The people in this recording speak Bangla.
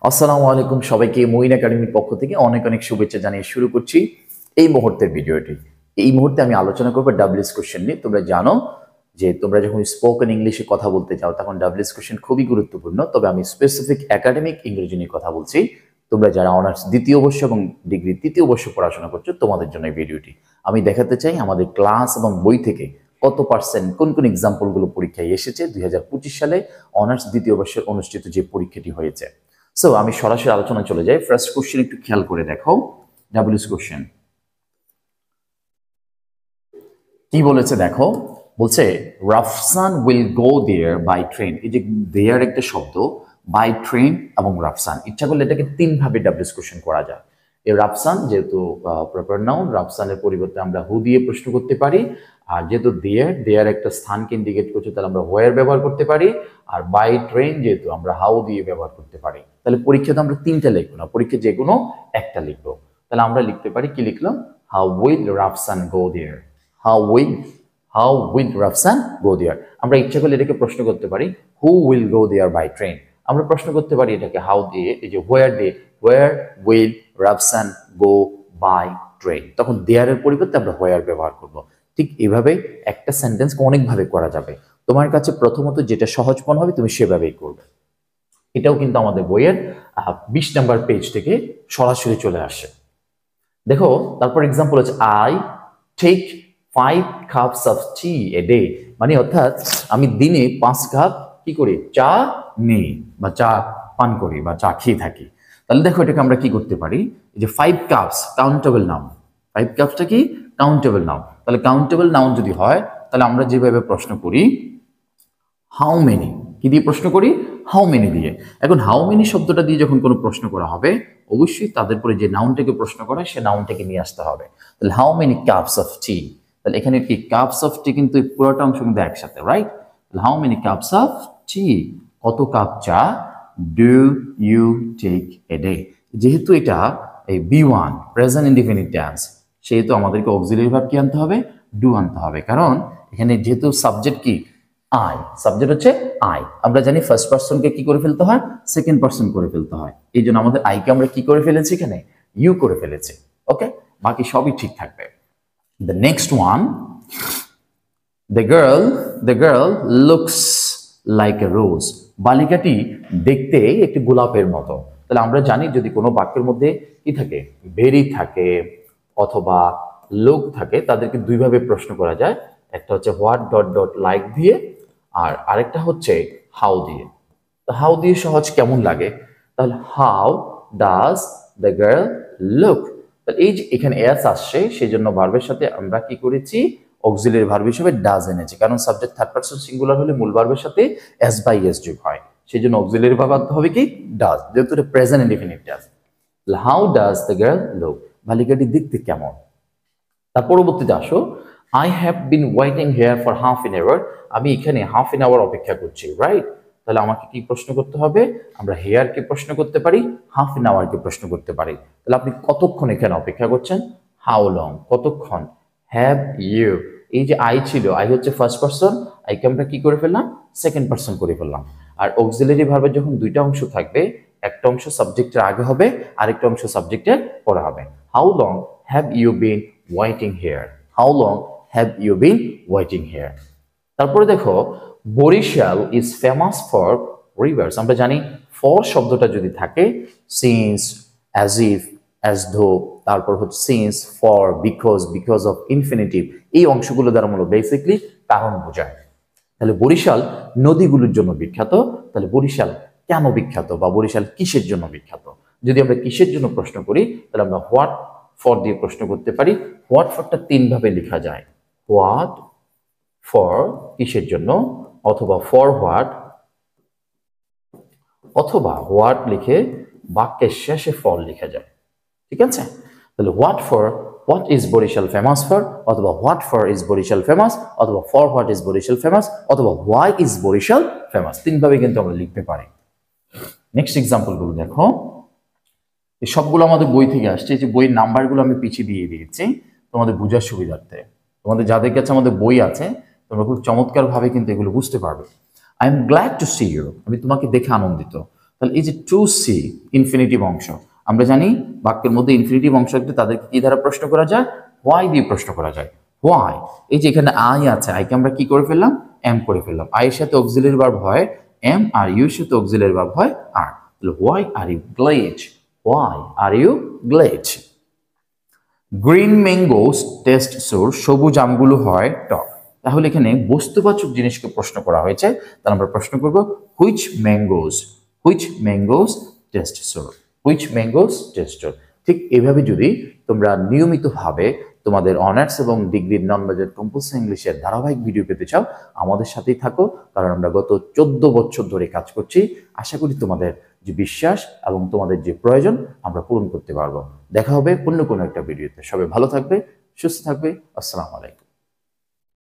আসসালামু আলাইকুম সবাইকে মুইন একাডেমির পক্ষ থেকে অনেক অনেক শুভেচ্ছা জানিয়ে শুরু করছি এই মুহূর্তের ভিডিওটি। এই মুহূর্তে আমি আলোচনা করব ডাব্লিউএস কোশ্চেন নিয়ে। তোমরা জানো যে তোমরা যখন স্পোকেন ইংলিশে কথা বলতে চাও তখন ডাব্লিউএস কোশ্চেন খুবই গুরুত্বপূর্ণ। তবে আমি স্পেসিফিক একাডেমিক ইংরেজি নিয়ে কথা বলছি। তোমরা যারা অনার্স দ্বিতীয় বর্ষ এবং ডিগ্রি তৃতীয় বর্ষ পড়াশোনা করছো তোমাদের জন্য এই ভিডিওটি। আমি দেখাতে চাই আমাদের ক্লাস এবং বই থেকে কত পার্সেন্ট কোন কোন এক্সাম্পলগুলো পরীক্ষায় এসেছে 2025 সালে অনার্স দ্বিতীয় বর্ষের অনুষ্ঠিত যে পরীক্ষাটি হয়েছে। সো আমি সরাসরি আলোচনা চলে যাই। ফার্স্ট কোশ্চেন একটু খেয়াল করে দেখো। ডাব্লিউএস কোশ্চেন কি বলেছে দেখো, বলছে Rafsan will go there by train. এই যে দেয়ার একটা শব্দ, বাই ট্রেন এবং রাফসান, ইচ্ছা করলে এটাকে তিন ভাবে ডাব্লিউএস কোশ্চেন করা যায়। এই রাফসান যেহেতু প্রপার নাউন, রাফসানের পরিবর্তে আমরা হু দিয়ে প্রশ্ন করতে পারি। আর যেহেতু দেয়ার একটা স্থানকে ইন্ডিকেট করছে তাহলে আমরা হোয়ার ব্যবহার করতে পারি। আর বাই ট্রেন যেহেতু আমরা হাউ দিয়ে ব্যবহার করতে পারি। তাহলে পরীক্ষাতে আমরা তিনটা লিখবো না, পরীক্ষা যে কোনো একটা লিখবো। তাহলে আমরা লিখতে পারি, কি লিখলাম, how will Rafsan go there. How will Rafsan go there. আমরা ইচ্ছা করলে এটাকে প্রশ্ন করতে পারি, who will go there by train. আমরা প্রশ্ন করতে পারি এটাকে হাউ দিয়ে, এই যে হোয়ার দিয়ে, where will Rafsan go by train. তখন দেয়ারের পরিবর্তে আমরা হোয়ার ব্যবহার করব। ঠিক এইভাবে একটা সেন্টেন্সকে অনেকভাবে করা যাবে। তোমার কাছে প্রথমত যেটা সহজ মনে হবে তুমি সেভাবেই করবে। এটাও কিন্তু আমাদের বইয়ের 20 নম্বর পেজ থেকে সরাসরি চলে আসে। দেখো তারপর এক্সাম্পল হচ্ছে I take 5 cups of tea a day. মানে অর্থাৎ আমি দিনে 5 কাপ কি করি, চা নিই বা চা পান করি বা চা খেয়ে থাকি। তাহলে দেখো এটাকে আমরা কি করতে পারি, যে 5 কাপস কাউন্টেবল নাউন। 5 কাপসটা কি কাউন্টেবল নাউন। তাহলে কাউন্টেবল নাউন যদি হয় তাহলে আমরা যেভাবে প্রশ্ন করি হাউ মেনি, কি দিয়ে প্রশ্ন করি, হাউ মেনি দিয়ে। এখন হাউ মেনি শব্দটা দিয়ে যখন কোনো প্রশ্ন করা হবে অবশ্যই তাদের পরে যে নাউনটাকে প্রশ্ন করা সে নাউনটাকে নিয়ে আসতে হবে। তাহলে হাউ মেনি কাপস অফ টি, তাহলে এখানে কি কাপস অফ টি কিন্তু পুরোটা অংশ কিন্তু একসাথে, রাইট। তাহলে how many cups of tea, কত কাপ চা do you take a day. যেহেতু এটা এই B1 প্রেজেন্ট ইনডিফিনিট টেন্স, সেহেতু আমাদেরকে অক্সিলারি ভার্ব কি আনতে হবে, ডু আনতে হবে। কারণ এখানে যেহেতু সাবজেক্ট কি আই, সাবজেক্ট হচ্ছে আই। আমরা জানি ফার্স্ট পারসনকে কি করে ফেলতে হয়, সেকেন্ড পারসন করে ফেলতে হয়। এই জন্য আমাদের আইকে আমরা কি করে ফেলেছি, এখানে ইউ করে ফেলেছি। ওকে, বাকি সবই ঠিক থাকবে। The next one, the girl looks like a rose. বালিকাটি দেখতে একটি গোলাপের মতো। তাহলে আমরা জানি যদি কোনো বাক্যের মধ্যে কি থাকে, ভেরি থাকে অথবা লোক থাকে, তাদেরকে দুইভাবে প্রশ্ন করা যায়। একটা হচ্ছে হোয়াট ডট ডট লাইক দিয়ে, আর আরেকটা হচ্ছে হাউ দিয়ে। তো হাউ দিয়ে সহজ কেমন লাগে, তাহলে how does the girl look. তাহলে এই যে এখানে এস আসছে সেই জন্য ভার্বের সাথে আমরা কি করেছি, অক্সিলারি ভার্ব হিসেবে ডাজ এনেছি। কারণ সাবজেক্ট থার্ড পারসন সিঙ্গুলার হলে মূল ভার্বের সাথে এস বাই এস যোগ হয়, সেই জন্য অক্সিলারি ভার্ব আনতে হবে কি ডাজ, যেহেতু এটা present indefinite does. How does the girl look, বালিকাটি দেখতে কেমন। তার পরবর্তীতে আসো, I have been waiting here for half an hour. আমি এখানে হাফ এন আওয়ার অপেক্ষা করছি, রাইট। তাহলে আমাকে কি প্রশ্ন করতে হবে, আমরা হেয়ারকে প্রশ্ন করতে পারি, হাফ এন আওয়ারকে প্রশ্ন করতে পারি। তাহলে আপনি কতক্ষণ এখানে অপেক্ষা করছেন, হাউ লং, কতক্ষণ। হ্যাভ ইউ, এই যে আই ছিল, আই হচ্ছে ফার্স্ট পারসন, আইকে আমরা কি করে ফেললাম, সেকেন্ড পারসন করে ফেললাম। আর অক্সিলারি ভার্বের যখন দুইটা অংশ থাকবে, একটা অংশ সাবজেক্টের আগে হবে, আরেকটা অংশ সাবজেক্টের পরে হবে। How long have you been waiting here, how long have you been waiting here. তারপরে দেখো, Barishal is famous for rivers. আমরা জানি ফর শব্দটা যদি থাকে, সিন্স, অ্যাজ ইফ, অ্যাজ ধো, তারপর হচ্ছে since, for, because of, infinitive, এই অংশগুলো দ্বারা মূলত বেসিকলি কারণ বোঝায়। তাহলে বরিশাল নদীগুলোর জন্য বিখ্যাত। তাহলে বরিশাল কেন বিখ্যাত বা বরিশাল কিসের জন্য বিখ্যাত। যদি আমরা কিসের জন্য প্রশ্ন করি তাহলে আমরা হোয়াট ফর দিয়ে প্রশ্ন করতে পারি। হোয়াট ফরটা তিন ভাবে লেখা যায়, হোয়াট ফর কিসের জন্য, অথবা ফর হোয়াট, অথবা হোয়াট লিখে বাক্যের শেষে ফর লেখা যায়। ঠিক আছে, তাহলে what for, what is Barishal famous for, অথবা what for is Barishal famous, অথবা for what is Barishal famous, অথবা হোয়াই ইজ বরিশাল ফেমাস। তিনভাবে কিন্তু আমরা লিখতে পারি। নেক্সট এক্সাম্পল গুলো দেখো, এই সবগুলো আমাদের বই থেকে আসছে। যে বইয়ের নাম্বারগুলো আমি পিছিয়ে দিয়ে দিয়েছি তোমাদের বোঝার সুবিধার্থে। তোমাদের যাদের কাছে আমাদের বই আছে তোমরা খুব চমৎকার ভাবে কিন্তু এগুলো বুঝতে পারবে। I am glad to see you, আমি তোমাকে দেখে আনন্দিত। তাহলে এই যে টু সি ইনফিনিটিভ অংশ, আমরা জানি বাক্যের মধ্যে ইনফিনিটিভ অংশ একটু তাদেরকে কি দ্বারা প্রশ্ন করা যায়, হোয়াই দিয়ে প্রশ্ন করা যায়। হোয়াই, এই যে এখানে আই আছে, আইকে আমরা কি করে ফেললাম, এম করে ফেললাম। আই এর সাথে অক্সিলারি ভার্ব হয় এম, আর ইউ এর সাথে অক্সিলারি ভার্ব হয় আর। তাহলে why are you glad, why are you glad. Green mangoes taste sour, সবুজ আমগুলো হয় টক। তাহলে এখানে বস্তুবাচক জিনিসকে প্রশ্ন করা হয়েছে, তাহলে আমরা প্রশ্ন করব which mangoes taste sour, which mangoes taste sour. ঠিক এভাবে যদি তোমরা নিয়মিতভাবে তোমাদের অনার্স এবং ডিগ্রির নন মেজর কম্পালসারি ইংলিশের ধারাবাহিক ভিডিও পেতে চাও, আমাদের সাথেই থাকো, কারণ আমরা গত 14 বছর ধরে কাজ করছি। আশা করি তোমাদের যে বিশ্বাস এবং তোমাদের যে প্রয়োজন আমরা পূরণ করতে পারবো। দেখা হবে অন্য কোনো একটা ভিডিওতে। সবাই ভালো থাকবে, সুস্থ থাকবে। আসসালামু আলাইকুম।